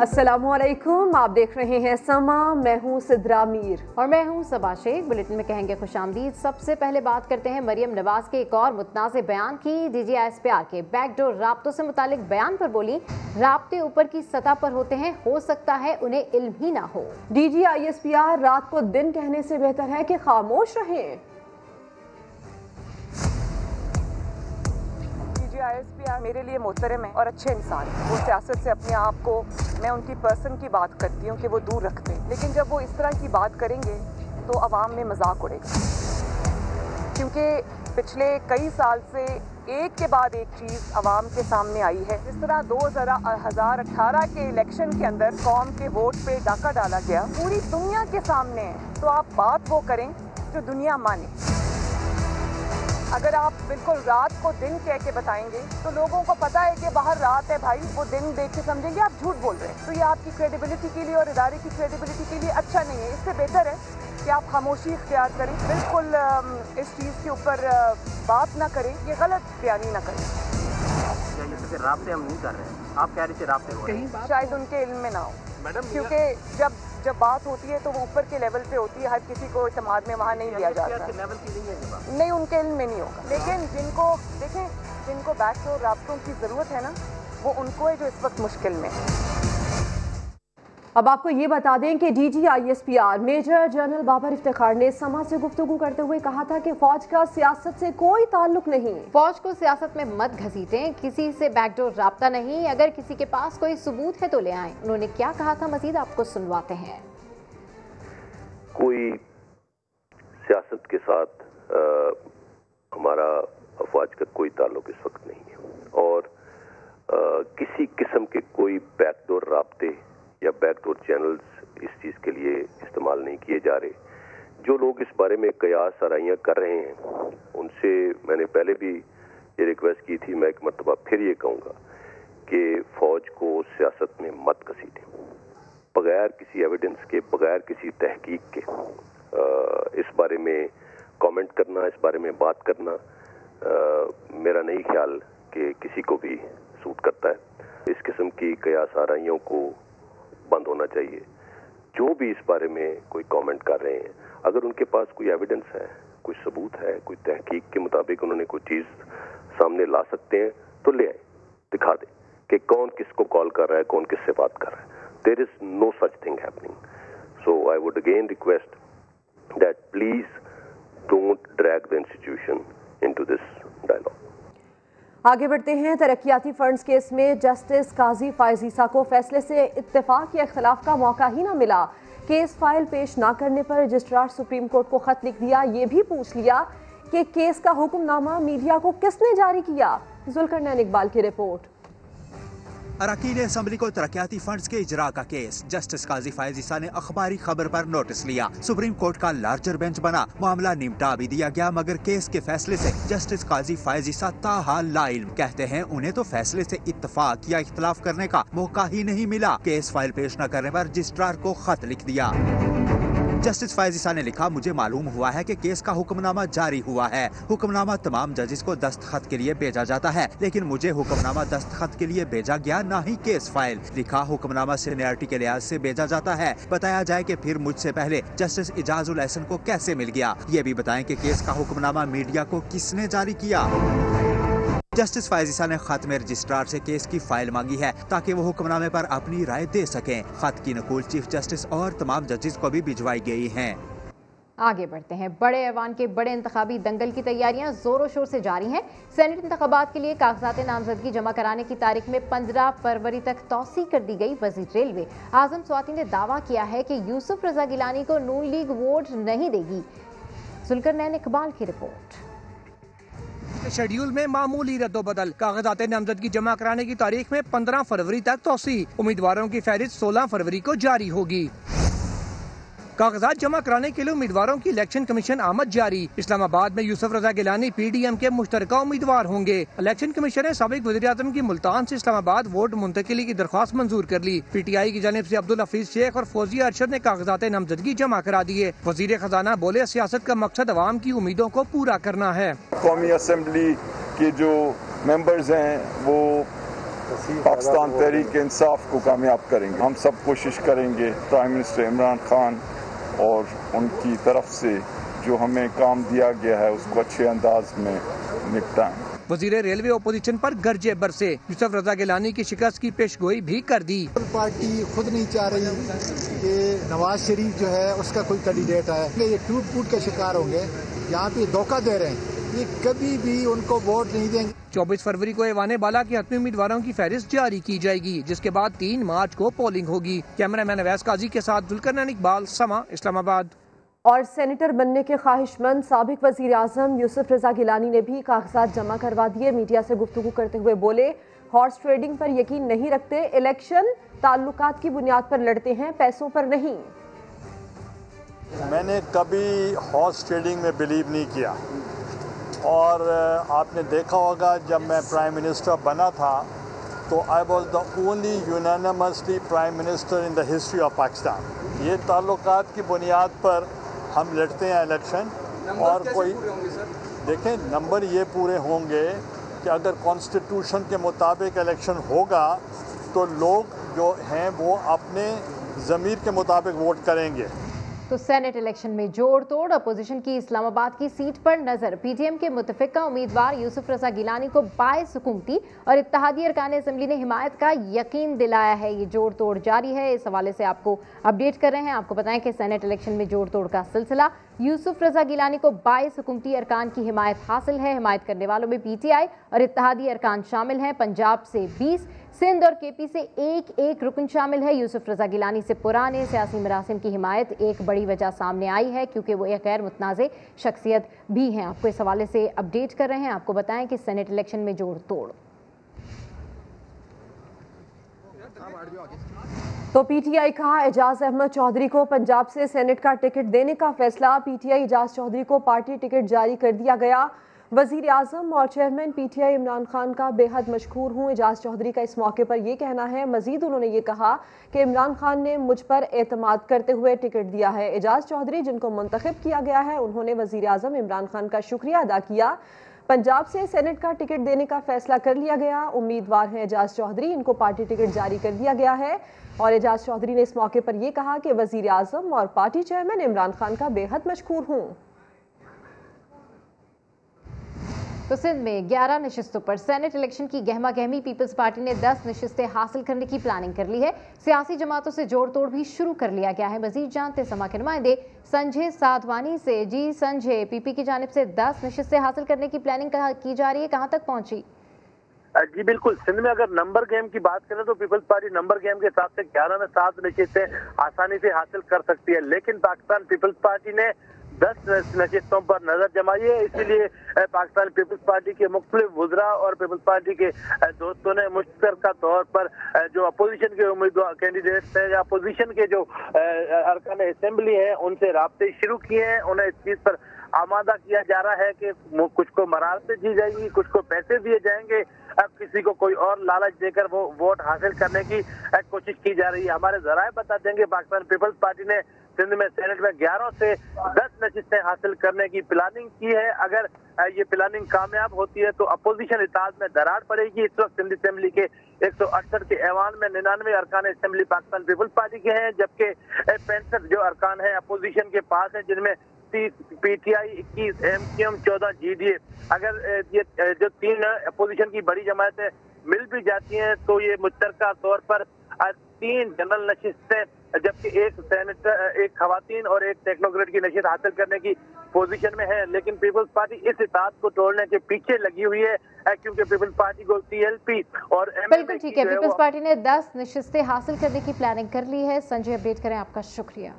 अस्सलामुअलैकुम, आप देख रहे हैं समा। मैं हूं सिद्रा मीर और मैं हूं सबा शेख। बुलेटिन में कहेंगे खुशामदीद। सबसे पहले बात करते हैं मरियम नवाज के एक और मुतनाज़ बयान की। DGISPR के बैकडोर राब्तों से मुतालिक बयान पर बोली, राब्ते ऊपर की सतह पर होते हैं, हो सकता है उन्हें इल्म ही ना हो। DGISPR रात को दिन कहने से बेहतर है कि खामोश रहें। DGISPR मेरे लिए मोहतरम है और अच्छे इंसान है। वो सियासत से अपने आप को, मैं उनकी पर्सन की बात करती हूँ कि वो दूर रखते हैं, लेकिन जब वो इस तरह की बात करेंगे तो अवाम में मजाक उड़ेगा। क्योंकि पिछले कई साल से एक के बाद एक चीज़ अवाम के सामने आई है। जिस तरह 2018 के इलेक्शन के अंदर कौम के वोट पे डाका डाला गया, पूरी दुनिया के सामने है, तो आप बात वो करें जो दुनिया माने। अगर आप बिल्कुल रात को दिन कह के बताएंगे तो लोगों को पता है कि बाहर रात है भाई, वो दिन देख के समझेंगे आप झूठ बोल रहे हैं। तो ये आपकी क्रेडिबिलिटी के लिए और इदारे की क्रेडिबिलिटी के लिए अच्छा नहीं है। इससे बेहतर है कि आप खामोशी इख्तियार करें, बिल्कुल इस चीज़ के ऊपर बात ना करें, ये गलत बयानी ना करें। राब्ते हम नहीं कर रहे हैं, आप कह रहे थे राब्ते हो रहे हैं, शायद उनके इल्म में ना हो मैडम, क्योंकि जब बात होती है तो वो ऊपर के लेवल पे होती है, हर किसी को इत्तेमाद में वहाँ नहीं लिया जाता। लेवल की नहीं है, नहीं, उनके इल्म में नहीं होगा। लेकिन जिनको बैकडोर राब्तों की ज़रूरत है ना, वो उनको है जो इस वक्त मुश्किल में है। अब आपको ये बता दें कि DGISPR major general Babar Iftikhar ने समा से गुफ्तगू करते हुए कहा था कि फौज का सियासत से कोई ताल्लुक नहीं। फौज को सियासत में मत घसीटें, किसी से बैकडोर राब्ता नहीं, अगर किसी के पास कोई सबूत है तो ले आएं। उन्होंने क्या कहा था मजीद आपको सुनवाते हैं। कोई सियासत के साथ हमारा अफवाज का कोई ताल्लुक इस वक्त नहीं है और किसी किस्म के कोई बैकडोर राब्ते या बैकडोर चैनल्स इस चीज़ के लिए इस्तेमाल नहीं किए जा रहे। जो लोग इस बारे में कयास आराइयाँ कर रहे हैं उनसे मैंने पहले भी ये रिक्वेस्ट की थी, मैं एक मरतबा फिर ये कहूँगा कि फ़ौज को सियासत में मत घसीटें। बगैर किसी एविडेंस के, बगैर किसी तहकीक के इस बारे में कमेंट करना, इस बारे में बात करना मेरा नहीं ख्याल कि किसी को भी सूट करता है। इस किस्म की कयास आराइयों को बंद होना चाहिए। जो भी इस बारे में कोई कमेंट कर रहे हैं, अगर उनके पास कोई एविडेंस है, कोई सबूत है, कोई तहकीक के मुताबिक उन्होंने कोई चीज़ सामने ला सकते हैं तो ले आए, दिखा दें कि कौन किसको कॉल कर रहा है, कौन किससे बात कर रहा है। There is no such thing happening. So I would again request that please don't drag the institution into this dialogue. आगे बढ़ते हैं। तरक्याती फंड्स केस में जस्टिस काजी फायज ईसा को फैसले से इत्तेफाक या इख्तलाफ का मौका ही ना मिला। केस फाइल पेश ना करने पर रजिस्ट्रार सुप्रीम कोर्ट को खत लिख दिया। ये भी पूछ लिया कि केस का हुक्मनामा मीडिया को किसने जारी किया। जुल्करनैन इकबाल की रिपोर्ट। अरकान असम्बली को तरक्याती फंड्स के इजरा का केस, जस्टिस काजी फायज ईसा ने अखबारी खबर पर नोटिस लिया। सुप्रीम कोर्ट का लार्जर बेंच बना, मामला निपटा भी दिया गया, मगर केस के फैसले से जस्टिस काजी फायज ईसा ताहाल लाइल्म। कहते हैं उन्हें तो फैसले से इत्तफाक या इख्तलाफ करने का मौका ही नहीं मिला। केस फाइल पेश न करने पर रजिस्ट्रार को खत लिख दिया। जस्टिस फायज ईसा ने लिखा, मुझे मालूम हुआ है कि केस का हुक्मनामा जारी हुआ है। हुक्मनामा तमाम जजेस को दस्तखत के लिए भेजा जाता है, लेकिन मुझे हुक्मनामा दस्तखत के लिए भेजा गया, ना ही केस फाइल। लिखा, हुक्मनामा सीनियरिटी के लिहाज से भेजा जाता है। बताया जाए कि फिर मुझसे पहले जस्टिस इजाजुल एहसन को कैसे मिल गया। ये भी बताएं कि केस का हुक्मनामा मीडिया को किसने जारी किया। जस्टिस फायज ईसा ने खत में रजिस्ट्रार से केस की फाइल मांगी है ताकि वो हुक्मनामे पर अपनी राय दे सकें। खत की नकूल चीफ जस्टिस और तमाम जजेस को भी भिजवाई गई हैं। आगे बढ़ते हैं। बड़े ऐवान के बड़े इंतखाबी दंगल की तैयारियां जोरों शोर से जारी हैं। सेनेट इंतखाबात के लिए कागजात नामजदगी जमा कराने की तारीख में 15 फरवरी तक तौसी कर दी गई। वजीर रेलवे आजम स्वाति ने दावा किया है कि यूसुफ रजा गिलानी को नून लीग वोट नहीं देगी। जुल्करनैन इकबाल की रिपोर्ट। शेड्यूल में मामूली रद्दोबदल, कागजात नामजदगी जमा कराने की तारीख में 15 फरवरी तक तौसी। उम्मीदवारों की फहरिस्त 16 फरवरी को जारी होगी। कागजात जमा कराने के लिए उम्मीदवारों की इलेक्शन कमीशन आमद जारी। इस्लामाबाद में यूसुफ रजा गिलानी PDM के मुश्तरका उम्मीदवार होंगे। इलेक्शन कमीशन ने साबिक वज़ीर-ए-आज़म की मुल्तान से इस्लामाबाद वोट मुंतकिली की दरख्वास्त मंजूर कर ली। PTI की जानिब से अब्दुल हफीज शेख और फौजिया अरशद ने कागजात नामजदगी जमा करा दिए। वजीर खजाना बोले, सियासत का मकसद अवाम की उम्मीदों को पूरा करना है। कौमी असम्बली के जो मेंबर्स हैं वो पाकिस्तान तहरीक इंसाफ को कामयाब करेंगे। हम सब कोशिश करेंगे प्राइम मिनिस्टर इमरान खान और उनकी तरफ से जो हमें काम दिया गया है उसको अच्छे अंदाज में निपटाएं। वजीर रेलवे ओपोजिशन पर गरजे बरसे, यूसुफ रजा गिलानी की शिकस्त की पेशगोई भी कर दी। पार्टी खुद नहीं चाह रही कि नवाज शरीफ जो है उसका कोई कैंडिडेट आए, ये टूट फूट का शिकार होंगे, यहाँ पे धोखा दे रहे हैं, ये कभी भी उनको वोट नहीं देंगे। 24 फरवरी को ऐवान बाला की हतमी उम्मीदवारों की फहरिस्त जारी की जाएगी, जिसके बाद 3 मार्च को पोलिंग होगी। कैमरामैन अवैस काजी के साथ जुल्करनैन इकबाल, समा, इस्लामाबाद। और सेनेटर बनने के ख्वाहिशमंद साबिक वजीर आजम यूसुफ रजा गिलानी ने भी कागजात जमा करवा दिए। मीडिया से गुफ्तगू करते हुए बोले, हॉर्स ट्रेडिंग पर यकीन नहीं रखते, इलेक्शन ताल्लुकात की बुनियाद पर लड़ते हैं, पैसों पर नहीं। मैंने कभी हॉर्स ट्रेडिंग में बिलीव नहीं किया और आपने देखा होगा जब मैं प्राइम मिनिस्टर बना था तो I was the only unanimously prime minister in the history of Pakistan. ये ताल्लुकात की बुनियाद पर हम लड़ते हैं इलेक्शन और कोई देखें नंबर ये पूरे होंगे कि अगर कॉन्स्टिट्यूशन के मुताबिक इलेक्शन होगा तो लोग जो हैं वो अपने ज़मीर के मुताबिक वोट करेंगे। तो सेनेट इलेक्शन में जोड़ तोड़, अपोजिशन की इस्लामाबाद की सीट पर नजर। पीटीएम के मुतफिका उम्मीदवार यूसुफ रजा गिलानी को बायस हुकूमती और इत्तेहादी अरकान असम्बली ने हिमायत का यकीन दिलाया है। ये जोड़ तोड़ जारी है, इस हवाले से आपको अपडेट कर रहे हैं। आपको बताएं कि सेनेट इलेक्शन में जोड़ तोड़ का सिलसिला। यूसुफ रजा गिलानी को 22 हुकूमती अरकान की हिमायत हासिल है। हिमायत करने वालों में पीटीआई और इत्तेहादी अरकान शामिल हैं। पंजाब से 20, सिंध और केपी से एक रुकन शामिल है। यूसुफ रजा गिलानी से पुराने सियासी मरासिम की हिमायत एक बड़ी वजह सामने आई है क्योंकि वो एक गैर मुतनाज़े शख्सियत भी हैं। आपको इस हवाले से अपडेट कर रहे हैं। आपको बताएं कि सेनेट इलेक्शन में जोड़ तोड़। तो पीटीआई का एजाज अहमद चौधरी को पंजाब से सेनेट का टिकट देने का फैसला। पीटीआई एजाज चौधरी को पार्टी टिकट जारी कर दिया गया। वजीर आजम और चेयरमैन पीटीआई इमरान खान का बेहद मशकूर हूँ, एजाज चौधरी का इस मौके पर यह कहना है। मजीद उन्होंने ये कहा कि इमरान खान ने मुझ पर एतमाद करते हुए टिकट दिया है। एजाज चौधरी जिनको मुंतखब किया गया है उन्होंने वजीर आजम इमरान खान का शुक्रिया अदा किया। पंजाब से सेनेट का टिकट देने का फैसला कर लिया गया। उम्मीदवार हैं एजाज चौधरी, इनको पार्टी टिकट जारी कर दिया गया है। और एजाज चौधरी ने इस मौके पर यह कहा कि वजीर आजम और पार्टी चेयरमैन इमरान खान का बेहद मशकूर हूँ। तो सिंध में 11 नशिस्तों पर सेनेट इलेक्शन की गहमा गहमी। पीपल्स पार्टी ने 10 नशिस्तें हासिल करने की प्लानिंग कर ली है। सियासी जमातों से जोड़ तोड़ भी शुरू कर लिया गया है। मजीद जानते समा के नुमाइंदे संजय साधवानी से। जी संजय, पीपी की जानिब से 10 नशिस्तें हासिल करने की प्लानिंग की जा रही है, कहाँ तक पहुंची? जी बिल्कुल, सिंध में अगर नंबर गेम की बात करें तो पीपल्स पार्टी नंबर गेम के हिसाब से 11 में 7 नशिस्तें आसानी से हासिल कर सकती है, लेकिन पाकिस्तान पीपल्स पार्टी ने 10 नशिस्तों पर नजर जमाई है। इसीलिए पाकिस्तान पीपल्स पार्टी के मुख्तलिफ वुज़रा और पीपल्स पार्टी के दोस्तों ने मुश्तरका तौर पर जो अपोजिशन के उम्मीदवार कैंडिडेट्स हैं या अपोजिशन के जो अरकान असेंबली हैं उनसे राब्ते शुरू किए हैं। उन्हें इस चीज़ पर आमादा किया जा रहा है कि कुछ को मरारतें दी जाएंगी, कुछ को पैसे दिए जाएंगे, किसी को कोई और लालच देकर वो वोट हासिल करने की कोशिश की जा रही है। हमारे जराए बता देंगे पाकिस्तान पीपल्स पार्टी ने सिंध में सेनेट में 11 से 10 नशिस्तें हासिल करने की प्लानिंग की है। अगर ये प्लानिंग कामयाब होती है तो अपोजिशन इत्तेहाद में दरार पड़ेगी। इस वक्त सिंध असेंबली के 168 के ऐवान में 99 अरकान असेंबली पाकिस्तान पीपल्स पार्टी के हैं, जबकि 65 जो अरकान है अपोजिशन के पास है, जिनमें 30 पीटीआई, 21 एमक्यूएम, 14 जीडीए। अगर ये जो 3 अपोजिशन की बड़ी जमातें मिल भी जाती हैं तो ये मुश्तरका तौर पर 3 जनरल नशिस्तें, जबकि एक सेनेटर, एक खवातीन और एक टेक्नोक्रेट की नशिस्त हासिल करने की पोजीशन में है। लेकिन पीपल्स पार्टी इस इत्तेहाद को तोड़ने के पीछे लगी हुई है क्योंकि पीपल्स पार्टी को टीएलपी और बिल्कुल ठीक है, पीपल्स पार्टी ने 10 नशिस्तें हासिल करने की प्लानिंग कर ली है। संजय, अपडेट करें, आपका शुक्रिया।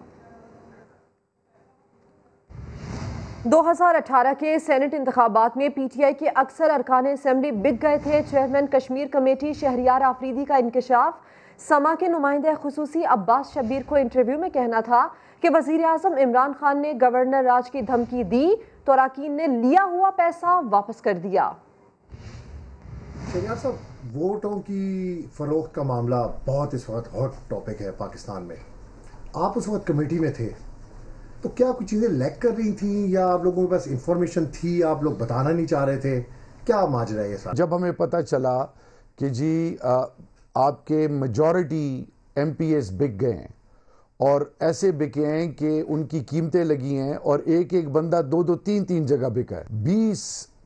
2018 के सेनेट इंतखाबात में पीटीआई के अक्सर अरकान असेंबली बिक गए थे। चेयरमैन कश्मीर कमेटी शहरियार आफरीदी का इंकशाफ। समा के नुमाइंदे खुसूसी अब्बास शब्बीर को इंटरव्यू में कहना था कि वजीर आजम इमरान खान ने गवर्नर राज की धमकी दी तो अरकान ने लिया हुआ पैसा वापस कर दिया। शहरियार साहब, वोटों की फरोख्त का मामला बहुत इस वक्त हॉट टॉपिक है पाकिस्तान में। आप उस वक्त कमेटी में थे तो क्या कुछ चीज़ें लैक कर रही थी या आप लोगों के पास इंफॉर्मेशन थी, आप लोग बताना नहीं चाह रहे थे, क्या माजरा है ये सारा? जब हमें पता चला कि जी आपके मेजॉरिटी MPs बिक गए हैं और ऐसे बिके हैं कि उनकी कीमतें लगी हैं और एक एक बंदा 2-2, 3-3 जगह बिका है। 20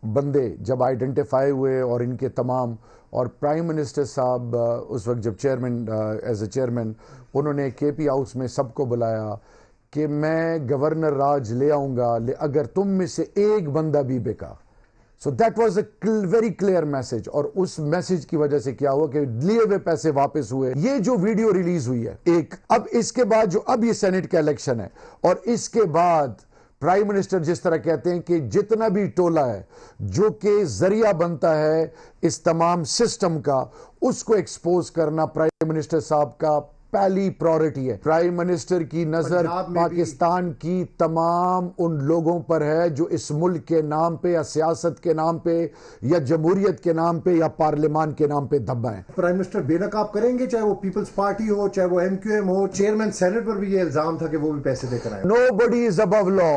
बंदे जब आइडेंटिफाई हुए और इनके तमाम, और प्राइम मिनिस्टर साहब उस वक्त जब चेयरमैन एज ए चेयरमैन उन्होंने KP हाउस में सबको बुलाया कि मैं गवर्नर राज ले आऊँगा अगर तुम में से एक बंदा भी बिका। So that was a very clear message, और उस मैसेज की वजह से क्या हुआ कि लिए हुए पैसे वापस हुए। ये जो वीडियो रिलीज हुई है एक, अब इसके बाद जो अब ये सेनेट का इलेक्शन है और इसके बाद प्राइम मिनिस्टर जिस तरह कहते हैं कि जितना भी टोला है जो कि जरिया बनता है इस तमाम सिस्टम का, उसको एक्सपोज करना प्राइम मिनिस्टर साहब का पहली प्रायोरिटी है। प्राइम मिनिस्टर की नजर पाकिस्तान की तमाम उन लोगों पर है जो इस मुल्क के नाम पे या सियासत के नाम पे या जमहूरियत के नाम पे या पार्लियामान के नाम पे दबा है। प्राइम मिनिस्टर बेनकाब करेंगे, चाहे वो पीपल्स पार्टी हो, चाहे वो MQM हो। चेयरमैन सेनेट पर भी ये इल्जाम था कि वो भी पैसे देकर आए। Nobody is above law.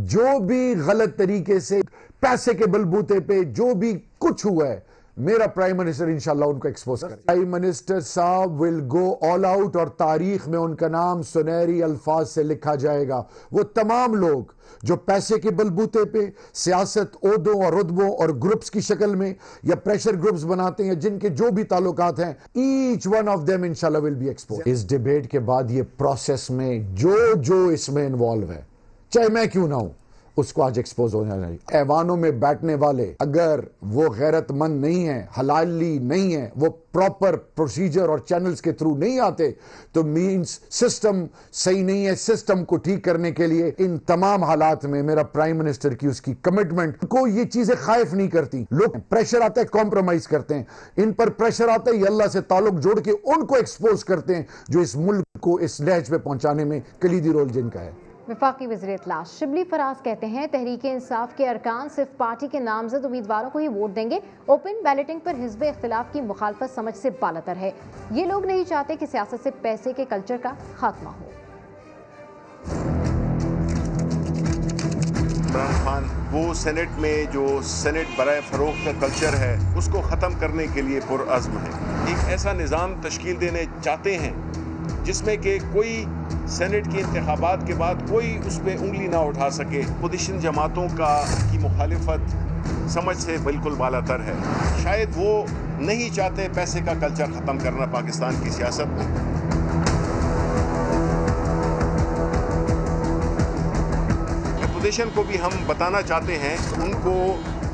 जो भी गलत तरीके से पैसे के बलबूते पे जो भी कुछ हुआ है, मेरा प्राइम मिनिस्टर इंशाल्लाह उनको एक्सपोज करे। प्राइम मिनिस्टर साहब विल गो ऑल आउट और तारीख में उनका नाम सुनहरी अल्फाज से लिखा जाएगा। वो तमाम लोग जो पैसे के बलबूते पे सियासत, ओहदों और रुतबों और ग्रुप्स की शक्ल में या प्रेशर ग्रुप्स बनाते हैं, जिनके जो भी ताल्लुकात हैं, ईच वन ऑफ देम इंशाल्लाह विल बी एक्सपोज। इस डिबेट के बाद ये प्रोसेस में जो इसमें इन्वॉल्व है, चाहे मैं क्यों ना हूं, उसको आज एक्सपोज होना चाहिए। ऐवानों में बैठने वाले अगर वो गैरतमंद नहीं है, हलाली नहीं है, वो प्रॉपर प्रोसीजर और चैनल्स के थ्रू नहीं आते, तो मींस सिस्टम सही नहीं है। सिस्टम को ठीक करने के लिए इन तमाम हालात में मेरा प्राइम मिनिस्टर की उसकी कमिटमेंट को ये चीजें खाइफ नहीं करती। लोग प्रेशर आता है, कॉम्प्रोमाइज करते हैं, इन पर प्रेशर आता है, ये अल्लाह से ताल्लुक जोड़ के उनको एक्सपोज करते हैं जो इस मुल्क को इस लहज पे पहुंचाने में कलीदी रोल जिनका है। वफाकी वज़ीर इत्तला शिबली फराज कहते हैं तहरीक इंसाफ के अरकान सिर्फ पार्टी के नामजद उम्मीदवारों को ही वोट देंगे। ओपन बैलेटिंग पर हिज़्ब इख्तिलाफ की मुखालफत समझ से बालातर है। ये लोग नहीं चाहते कि सियासत से पैसे के कल्चर का खात्मा हो। इमरान खान वो सेनेट में जो सेनेट बराए फ़रोग़ का कल्चर है उसको ख़त्म करने के लिए पुरअज़्म है। एक ऐसा निज़ाम तश्कील देने चाहते हैं जिसमें कि कोई सेनेट के इंतखाबात के बाद कोई उस पर उंगली ना उठा सके। अपोजिशन जमातों की मुखालिफत समझ से बिल्कुल बालातर है। शायद वो नहीं चाहते पैसे का कल्चर ख़त्म करना पाकिस्तान की सियासत में। अपोजिशन को भी हम बताना चाहते हैं, उनको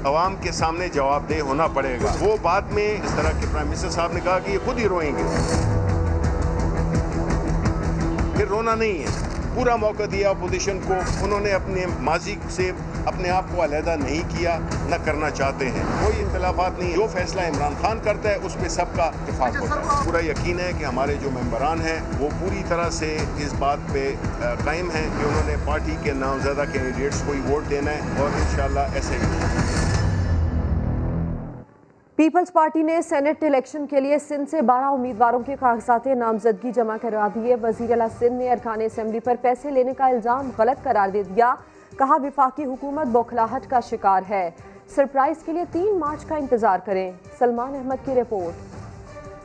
अवाम के सामने जवाबदेह होना पड़ेगा। वो बाद में इस तरह के प्राइम मिनिस्टर साहब ने कहा कि ये खुद ही रोएंगे, फिर रोना नहीं है। पूरा मौका दिया अपोजिशन को, उन्होंने अपने माजी से अपने आप को अलहदा नहीं किया, न करना चाहते हैं। कोई इख्तिलाफात नहीं, जो फैसला इमरान खान करता है उस पर सबका इत्तेफाक होता है। पूरा यकीन है कि हमारे जो मेंबरान हैं वो पूरी तरह से इस बात पे कायम हैं कि उन्होंने पार्टी के नामज़दा कैंडिडेट्स को ही वोट देना है और इंशाल्लाह ऐसे ही। पीपल्स पार्टी ने सेनेट इलेक्शन के लिए सिंध से 12 उम्मीदवारों के कागजात नामजदगी जमा करवा दिए। वज़ीर आला सिंध ने अरकान असम्बली पर पैसे लेने का इल्ज़ाम गलत करार दे दिया। कहा विफाकी हुकूमत बौखलाहट का शिकार है। सरप्राइज के लिए 3 मार्च का इंतजार करें। सलमान अहमद की रिपोर्ट।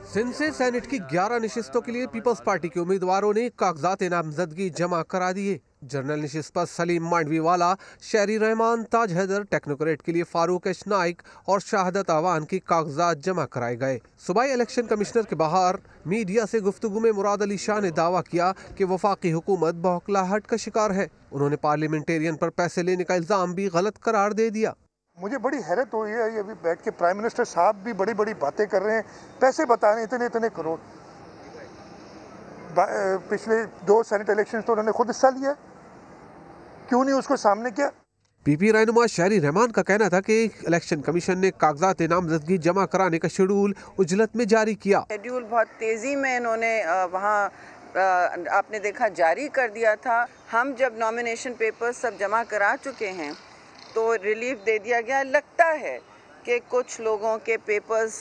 सिंध से सेनेट की 11 नशिस्तों के लिए पीपल्स पार्टी के उम्मीदवारों ने कागजात नामजदगी जमा करा दिए। जनरल नशिस्त पर सलीम मांडवी वाला, शहरी रहमान, ताज हैदर, टेक्नोक्रेट के लिए फारूक एच नाइक और शहादत आवान की कागजात जमा कराए गए। सूबाई इलेक्शन कमिश्नर के बाहर मीडिया से गुफ्तगू में मुराद अली शाह ने दावा किया कि वफाकी हुकूमत बौखलाहट का शिकार है। उन्होंने पार्लियामेंटेरियन पर पैसे लेने का इल्जाम भी गलत करार दे दिया। मुझे बड़ी हैरत हुई है, ये अभी बैठ के प्राइम मिनिस्टर साहब भी बड़ी बड़ी बातें कर रहे हैं, पैसे बता रहे हैं इतने इतने करोड़। पिछले 2 सेनेट इलेक्शन तो उन्होंने खुद हिस्सा लिया, क्यों नहीं उसको सामने किया? पीपी रहनुमा शहरी रहमान का कहना था कि इलेक्शन कमीशन ने कागजात नामजदगी जमा कराने का शेड्यूल उजलत में जारी किया। शेड्यूल बहुत तेजी में इन्होंने वहाँ आपने देखा जारी कर दिया था। हम जब नॉमिनेशन पेपर्स सब जमा करा चुके हैं तो रिलीफ दे दिया गया। लगता है कि कुछ लोगों के पेपर्स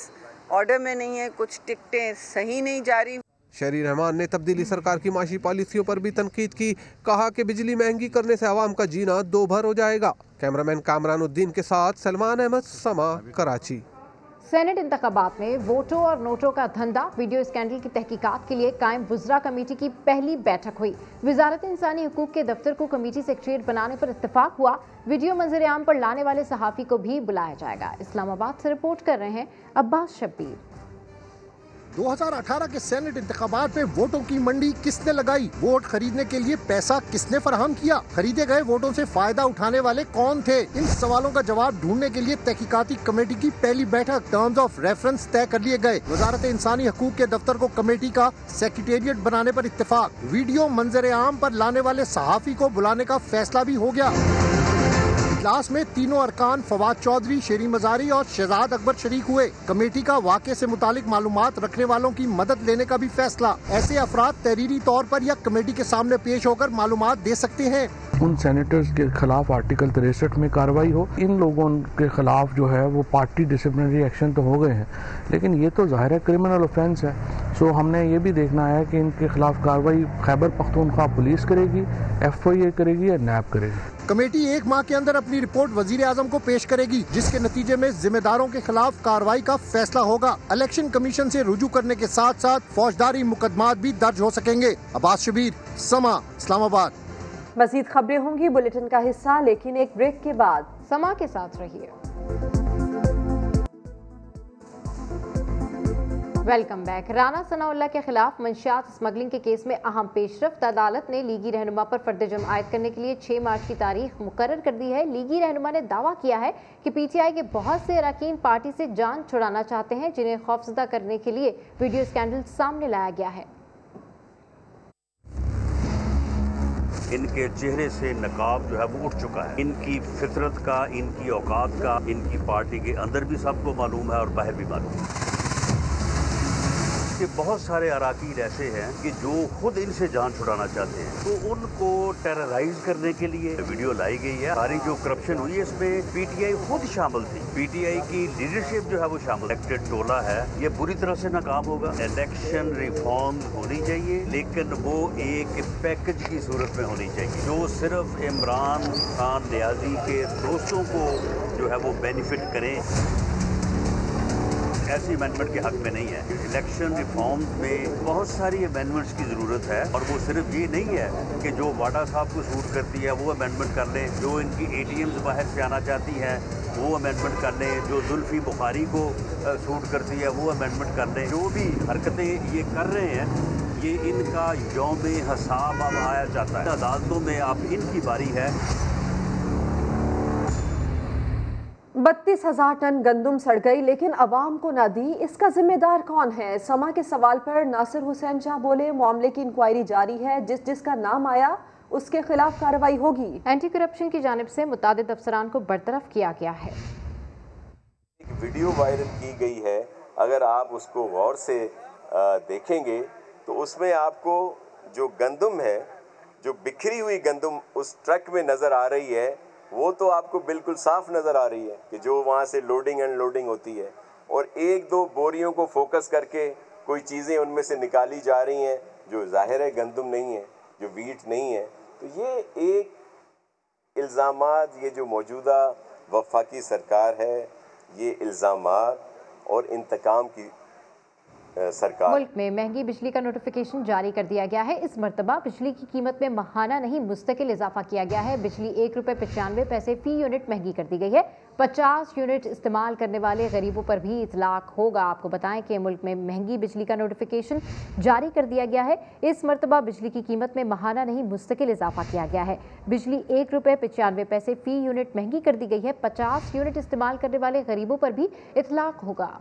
ऑर्डर में नहीं है, कुछ टिकटें सही नहीं जारी। शहरी रहमान ने तब्दीली सरकार की माशी पॉलिसियों पर भी तनकीद की। कहा कि बिजली महंगी करने से आवाम का जीना 2 भर हो जाएगा। कैमरामैन कामरान उद्दीन के साथ सलमान अहमद, समा, कराची। सेनेट इंतखाबात में वोटों और नोटों का धंधा वीडियो स्कैंडल की तहकीकात के लिए कायम वुज़रा कमेटी की पहली बैठक हुई। वजारत इंसानी हुकूक के दफ्तर को कमेटी सेक्रेटरीट बनाने पर इत्तेफाक हुआ। वीडियो मंजर आम पर लाने वाले सहाफ़ी को भी बुलाया जाएगा। इस्लामाबाद से रिपोर्ट कर रहे हैं अब्बास शब्बीर। 2018 के सेनेट इंतखाबात में वोटों की मंडी किसने लगाई? वोट खरीदने के लिए पैसा किसने फराहम किया? खरीदे गए वोटों से फायदा उठाने वाले कौन थे? इन सवालों का जवाब ढूंढने के लिए तहकीकाती कमेटी की पहली बैठक टर्म्स ऑफ रेफरेंस तय कर लिए गए। वजारत इंसानी हकूक के दफ्तर को कमेटी का सेक्रेटेरिएट बनाने पर इत्तेफाक। वीडियो मंजर आम पर लाने वाले सहाफी को बुलाने का फैसला भी हो गया। इजलास में तीनों अरकान फवाद चौधरी, शेरी मजारी और शहजाद अकबर शरीक हुए। कमेटी का वाक़े से मुतालिक मालूमात रखने वालों की मदद लेने का भी फैसला। ऐसे अफराद तहरीरी तौर पर या कमेटी के सामने पेश होकर मालूमात दे सकते हैं। उन सेनेटर्स के खिलाफ आर्टिकल 63 में कार्रवाई हो। इन लोगों के खिलाफ जो है वो पार्टी डिसिप्लिनरी एक्शन तो हो गए हैं, लेकिन ये तो ज़ाहिर है क्रिमिनल ऑफेंस है। सो हमने ये भी देखना है कि इनके खिलाफ कार्रवाई खैबर पख्तूनख्वा पुलिस करेगी, FIA करेगी या नैब करेगी। कमेटी 1 माह के अंदर अपनी रिपोर्ट वजीर आजम को पेश करेगी, जिसके नतीजे में जिम्मेदारों के खिलाफ कार्रवाई का फैसला होगा। इलेक्शन कमीशन से रुजू करने के साथ साथ फौजदारी मुकदमात भी दर्ज हो सकेंगे। अब्बास शबीर, समा, इस्लामाबाद। मजीद खबरें होंगी बुलेटिन का हिस्सा, लेकिन एक ब्रेक के बाद। समा के साथ रहिए। Welcome back. राना सनाउल्लाह के खिलाफ मंशियात स्मगलिंग के केस में अहम पेशरफ्त। अदालत ने लीगी रहनुमा पर फर्द जुर्म आयद करने के लिए 6 मार्च की तारीख मुकर्रर कर दी है। लीगी रहनुमा ने दावा किया है कि PTI के बहुत से अरकान पार्टी से जान छुड़ाना चाहते हैं, जिन्हें खौफजदा करने के लिए वीडियो स्कैंडल सामने लाया गया है। इनके चेहरे से नकाब जो है वो उठ चुका है। इनकी फितरत का, इनकी औकात का, इनकी पार्टी के अंदर भी सबको मालूम है और बाहर भी मालूम है कि बहुत सारे अराकीन ऐसे हैं कि जो खुद इनसे जान छुड़ाना चाहते हैं, तो उनको टेरराइज करने के लिए वीडियो लाई गई है। सारी जो करप्शन हुई है इसमें PTI खुद शामिल थी। PTI की लीडरशिप जो है वो शामिल। इलेक्टेड टोला है, ये बुरी तरह से नाकाम होगा। इलेक्शन रिफॉर्म होनी चाहिए, लेकिन वो एक पैकेज की सूरत में होनी चाहिए, जो सिर्फ इमरान खान नियाजी के दोस्तों को जो है वो बेनिफिट करें। ऐसी अमेंडमेंट के हक में नहीं है। इलेक्शन रिफॉर्म में बहुत सारी अमेंडमेंट्स की ज़रूरत है, और वो सिर्फ ये नहीं है कि जो वाडा साहब को सूट करती है वो अमेंडमेंट कर लें, जो इनकी ATMs बाहर से आना चाहती हैं वो अमेंडमेंट कर लें, जो जुल्फी बुखारी को सूट करती है वो अमेंडमेंट कर लें। जो भी हरकतें ये कर रहे हैं, ये इनका यौम हिसाब अब आया जाता है। अदालतों में अब इनकी बारी है। 32,000 टन गंदम सड़ गई, लेकिन अवाम को ना दी। इसका जिम्मेदार कौन है? समा के सवाल पर नासिर हुसैन शाह बोले, मामले की इंक्वायरी जारी है, जिसका नाम आया उसके खिलाफ कार्रवाई होगी। एंटी करप्शन की जानिब से मुतादिद अफसरान को बरतरफ किया गया है। एक वीडियो वायरल की गई है, अगर आप उसको गौर से देखेंगे तो उसमें आपको जो गंदम है, जो बिखरी हुई गंदम उस ट्रक में नज़र आ रही है, वो तो आपको बिल्कुल साफ नज़र आ रही है कि जो वहाँ से लोडिंग एंड लोडिंग होती है, और 1-2 बोरियों को फोकस करके कोई चीज़ें उनमें से निकाली जा रही हैं जो ज़ाहिर है गंदम नहीं है, जो वीट नहीं है। तो ये एक इल्ज़ामात, ये जो मौजूदा वफाकी सरकार है, ये इल्ज़ामात और इंतकाम की सरकार। मुल्क में महंगी बिजली का नोटिफिकेशन जारी कर दिया गया है। इस मरतबा बिजली की कीमत में माहाना नहीं मुस्तकिल इजाफा किया गया है। बिजली ₹1.95 फी यूनिट महंगी कर दी गई है। 50 यूनिट इस्तेमाल करने वाले गरीबों पर भी इतलाक होगा। आपको बताएं कि मुल्क में महंगी बिजली का नोटिफिकेशन जारी कर दिया गया है। इस मरतबा बिजली की कीमत में माहाना नहीं मुस्तकिल इजाफा किया गया है। बिजली ₹1.95 फी यूनिट महंगी कर दी गई है। 50 यूनिट इस्तेमाल करने वाले गरीबों पर भी इतलाक होगा।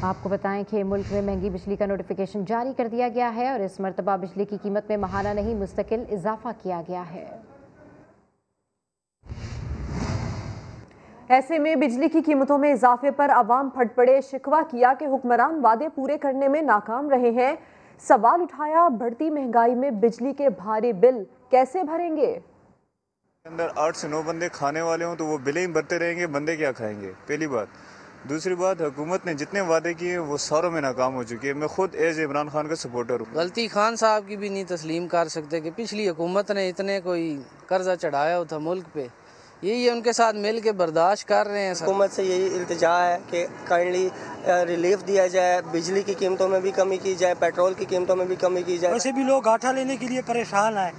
आपको बताएं कि मुल्क में महंगी बिजली का नोटिफिकेशन जारी कर दिया गया है और इस मरतबा बिजली की कीमत में माहाना नहीं मुस्तकिल इजाफा किया गया है। ऐसे में बिजली की कीमतों में इजाफे पर अवाम फट पड़े। शिकवा किया कि हुक्मरान वादे पूरे करने में नाकाम रहे हैं। सवाल उठाया, बढ़ती महंगाई में बिजली के भारी बिल कैसे भरेंगे? अंदर 8 से 9 बंदे खाने वाले हों तो वो बिलें ही भरते रहेंगे, बंदे क्या खाएंगे? पहली बात। दूसरी बात, हुकूमत ने जितने वादे किए वो सारों में नाकाम हो चुकी है। मैं खुद एज इमरान खान का सपोर्टर हूँ। गलती खान साहब की भी नहीं तस्लीम कर सकते कि पिछली हुकूमत ने इतने कोई कर्जा चढ़ाया था मुल्क पे, यही उनके साथ मिल के बर्दाश्त कर रहे हैं। हुकूमत से यही इल्तिजा है कि काइंडली रिलीफ दिया जाए, बिजली की कीमतों में भी कमी की जाए, पेट्रोल की कीमतों में भी कमी की जाए। वैसे भी लोग आटा लेने के लिए परेशान है,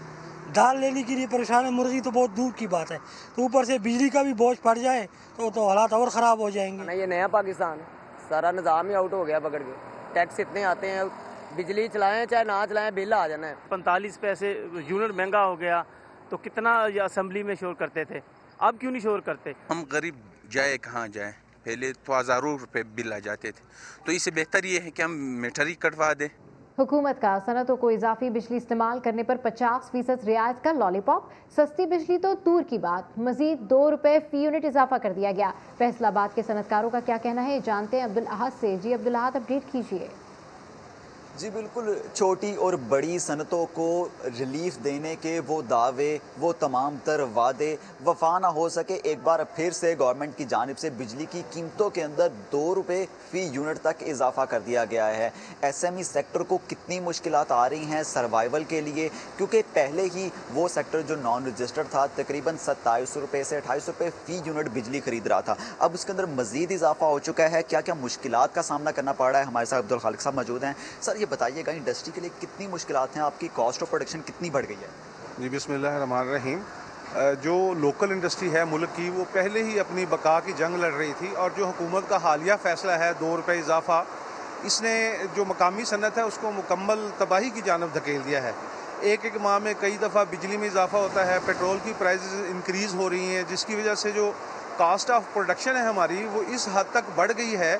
दाल लेने के लिए परेशान है, मुर्गी तो बहुत दूर की बात है, तो ऊपर से बिजली का भी बोझ पड़ जाए तो हालात और ख़राब हो जाएंगे। ये नया पाकिस्तान है, सारा निज़ाम ही आउट हो गया पकड़ के। टैक्स इतने आते हैं, बिजली चलाएं चाहे ना चलाएं बिल आ जाना है। 45 पैसे यूनिट महंगा हो गया, तो कितना असेंबली में शोर करते थे, अब क्यों नहीं शोर करते? हम गरीब जाए कहाँ जाए, पहले तो हज़ारों रुपए बिल आ जाते थे, तो इससे बेहतर ये है कि हम मीटर ही कटवा दें। हुकूमत का सनतों को इजाफी बिजली इस्तेमाल करने पर 50% रियायत का लॉलीपॉप। सस्ती बिजली तो दूर की बात, मजीद 2 रुपए फी यूनिट इजाफा कर दिया गया। फैसलाबाद के सनतकारों का क्या कहना है, जानते हैं अब्दुल अहद से। जी अब्दुल अहद, अपडेट कीजिए। जी बिल्कुल, छोटी और बड़ी सनतों को रिलीफ देने के वो दावे, वो तमाम तर वादे वफा ना हो सके। एक बार फिर से गवर्नमेंट की जानिब से बिजली की कीमतों के अंदर 2 रुपये फ़ी यूनिट तक इजाफा कर दिया गया है। SME सेक्टर को कितनी मुश्किलात आ रही हैं सर्वाइवल के लिए, क्योंकि पहले ही वो सेक्टर जो नॉन रजिस्टर्ड था तकरीबन 2700 रुपये से 2800 रुपये फ़ी यूनिट बिजली खरीद रहा था, अब उसके अंदर मज़ीद इजाफा हो चुका है। क्या क्या मुश्किलात का सामना करना पड़ रहा है, हमारे साथ अब्दुल खालिक साहब मौजूद हैं। सर ये बताइएगा, इंडस्ट्री के लिए कितनी मुश्किलात हैं, आपकी कॉस्ट ऑफ प्रोडक्शन कितनी बढ़ गई है? जी बिस्मिल्लाहिर्रहमानिर्रहीम। जो लोकल इंडस्ट्री है मुल्क की, वो पहले ही अपनी बका की जंग लड़ रही थी, और जो हुकूमत का हालिया फ़ैसला है 2 रुपये इजाफा, इसने जो मकामी सनत है उसको मुकम्मल तबाही की जानब धकेल दिया है। एक माह में कई दफ़ा बिजली में इजाफा होता है, पेट्रोल की प्राइसेस इंक्रीज़ हो रही हैं, जिसकी वजह से जो कास्ट ऑफ प्रोडक्शन है हमारी वो इस हद तक बढ़ गई है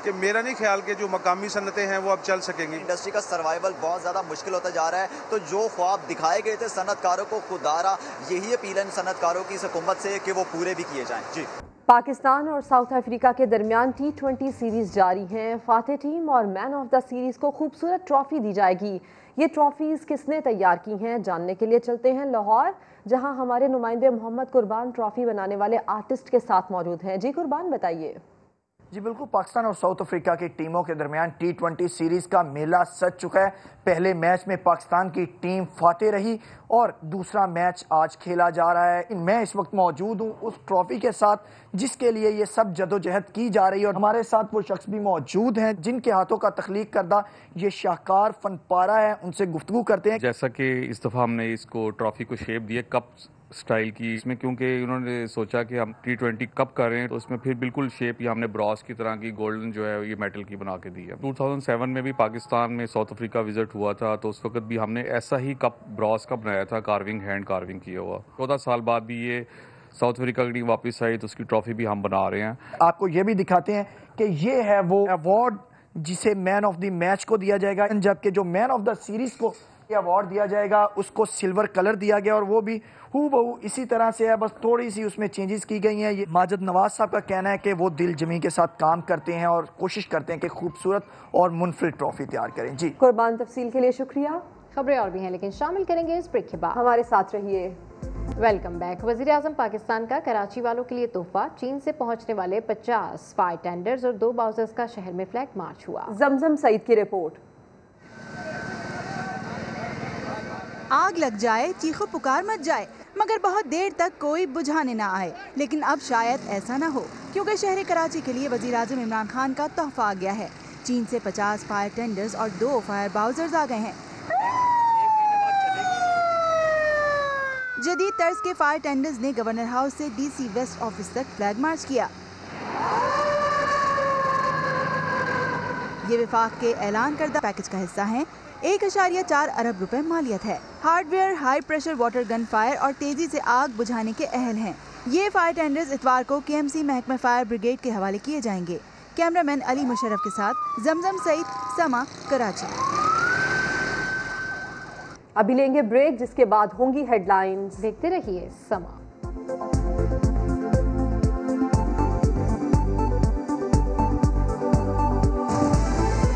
कि मेरा नहीं ख्याल कि जो मकामी सनतें हैं वो अब चल सकेंगी। इंडस्ट्री का सर्वाइवल बहुत ज़्यादा मुश्किल होता जा रहा है, तो जो ख्वाब दिखाए गए थे सनतकारों को खुदारा, यही अपील है सनतकारों की इस हुकूमत से कि वो पूरे भी किए जाएं। जी, पाकिस्तान और साउथ अफ्रीका के दरमियान T20 सीरीज जारी है। फातेह टीम और मैन ऑफ द सीरीज को खूबसूरत ट्रॉफी दी जाएगी। ये ट्रॉफीज किसने तैयार की हैं, जानने के लिए चलते हैं लाहौर, जहां हमारे नुमाइंदे मोहम्मद कुर्बान ट्रॉफी बनाने वाले आर्टिस्ट के साथ मौजूद हैं। जी कुर्बान, बताइए। जी बिल्कुल, पाकिस्तान और साउथ अफ्रीका की टीमों के दरमियान T20 सीरीज़ का मेला सज चुका है। पहले मैच में पाकिस्तान की टीम फातेह रही और दूसरा मैच आज खेला जा रहा है। मैं इस वक्त मौजूद हूँ उस ट्रॉफी के साथ जिसके लिए ये सब जदोजहद की जा रही है, और हमारे साथ वो शख्स भी मौजूद हैं जिनके हाथों का तख्लीक करदा ये शाहकार फनपारा है। उनसे गुफ्तगू करते हैं। जैसा कि इस दफ़ा हमने इसको ट्रॉफी को शेप दिया कप स्टाइल की, इसमें क्योंकि उन्होंने सोचा कि हम T20 कप कर रहे हैं, तो उसमें फिर बिल्कुल शेप ये हमने ब्रॉस की तरह की गोल्डन जो है ये मेटल की बना के दी है। 2007 में भी पाकिस्तान में साउथ अफ्रीका विजिट हुआ था, तो उस वक्त भी हमने ऐसा ही कप ब्रॉस का बनाया था, कार्विंग, हैंड कार्विंग किया हुआ। 14 साल बाद भी ये साउथ अफ्रीका की टीम वापस आई, तो उसकी ट्रॉफी भी हम बना रहे हैं। आपको ये भी दिखाते हैं कि ये है वो अवार्ड जिसे मैन ऑफ द मैच को दिया जाएगा, जबकि जो मैन ऑफ द सीरीज को अवार्ड दिया जाएगा उसको सिल्वर कलर दिया गया, और वो भी हूबहू इसी तरह से है, बस थोड़ी सी उसमें चेंजेस की गई हैं। ये माजिद नवाज साहब का कहना है कि वो दिल जमी के साथ काम करते हैं और कोशिश करते हैं कि खूबसूरत और मुनफरिद ट्रॉफी तैयार करें। जी कुर्बान, तफसील के लिए शुक्रिया। खबरें और भी हैं लेकिन शामिल करेंगे इस ब्रेक के बाद, हमारे साथ रहिए। Welcome back. वज़ीर आज़म पाकिस्तान का कराची वालों के लिए तोहफा, चीन से पहुंचने वाले 50 फायर टेंडर्स और 2 बाउजर्स का शहर में फ्लैग मार्च हुआ। जमजम सईद की रिपोर्ट। आग लग जाए, चीखो पुकार मच जाए, मगर बहुत देर तक कोई बुझाने ना आए। लेकिन अब शायद ऐसा ना हो, क्योंकि शहर कराची के लिए वज़ीर आज़म इमरान खान का तोहफा आ गया है। चीन से 50 फायर टेंडर्स और 2 फायर बाउजर्स आ गए हैं। जदीद तर्ज के फायर टेंडर्स ने गवर्नर हाउस से DC वेस्ट ऑफिस तक फ्लैग मार्च किया। ये विफाक के ऐलान करदा पैकेज का हिस्सा है। 1.4 अरब रुपए मालियत है। Hardware, high pressure water gun fire और तेजी से आग बुझाने के अहल हैं। ये फायर टेंडर्स इतवार को KMC महकमा फायर ब्रिगेड के हवाले किए जाएंगे। कैमरामैन अली मुशर्रफ के साथ जमजम सईद, समा, कराची। अभी लेंगे ब्रेक, जिसके बाद होंगी हेडलाइंस। देखते रहिए समा।